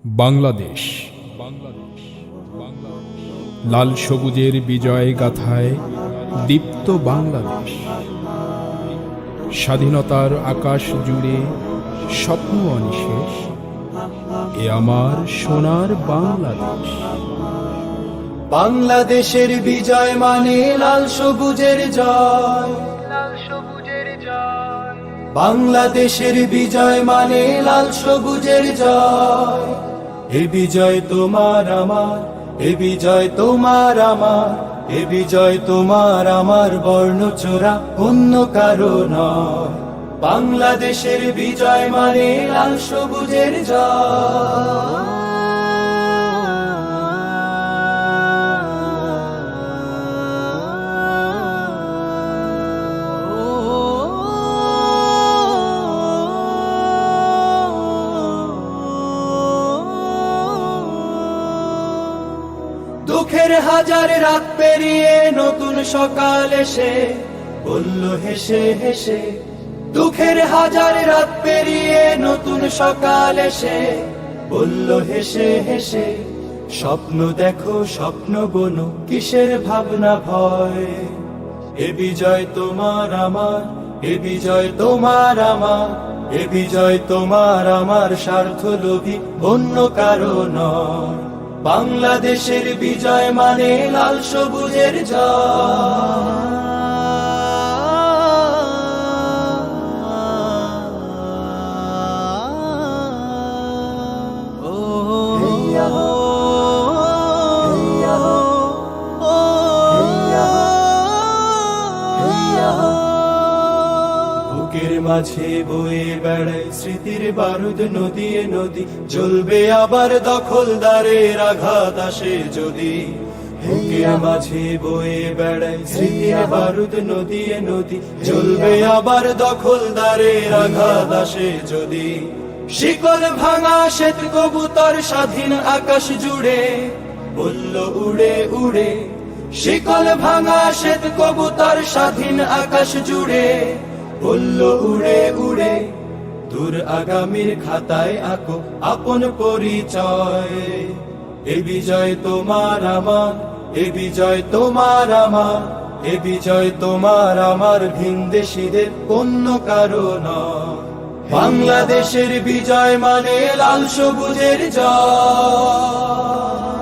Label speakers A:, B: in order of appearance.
A: বাংলাদেশ লাল সবুজের বিজয় গাথায় দীপ্ত বাংলাদেশ। স্বাধীনতার আকাশ জুড়ে স্বপ্ন অনিশেষ, এ আমার সোনার বাংলাদেশ।
B: বাংলাদেশের বিজয় মানে লাল সবুজের জয়। বাংলাদেশের বিজয় মানে লাল সবুজের জয়। এ বিজয় তোমার আমার, এ বিজয় তোমার আমার, এ বিজয় তোমার আমার, বর্ণচোরা অন্য কারো নয়। বাংলাদেশের বিজয় মানে লাল সবুজের জয়। দুঃখের হাজার রাত পেরিয়ে নতুন সকাল এসে বলল হেসে হেসে। দুঃখের হাজার রাত পেরিয়ে নতুন সকাল এসে বলল হেসে হেসে। স্বপ্ন দেখো স্বপ্ন বোনো, কিসের ভাবনা ভয়। এ বিজয় তোমার আমার, এ বিজয় তোমার আমার, এ বিজয় তোমার আমার, স্বার্থ লোভী অন্য কারো নয়। বাংলাদেশের বিজয় মানে লাল সবুজের জয়। বুকের মাঝে বয়ে বেড়ায় স্মৃতির বারুদ, নদীয়ে নদী জ্বলবে আবার, দখলদারের আঘাত আসে যদি। বুকের মাঝে বয়ে বেড়ায় স্মৃতির বারুদ, নদীয়ে নদী জ্বলবে আবার, দখলদারের আঘাত আসে যদি। শিকল ভাঙা শ্বেত কবুতর স্বাধীন আকাশ জুড়ে বলল উড়ে উড়ে। শিকল ভাঙা শ্বেত কবুতর স্বাধীন আকাশ জুড়ে বলল উড়ে উড়ে। দূর আগামীর খাতায় আঁকো আপন পরিচয়। এ বিজয় তোমার আমার, এ বিজয় তোমার আমার, এ বিজয় তোমার আমার, ভিনদেশীদের অন্য কারো নয়। বাংলাদেশের বিজয় মানে লাল সবুজের জয়।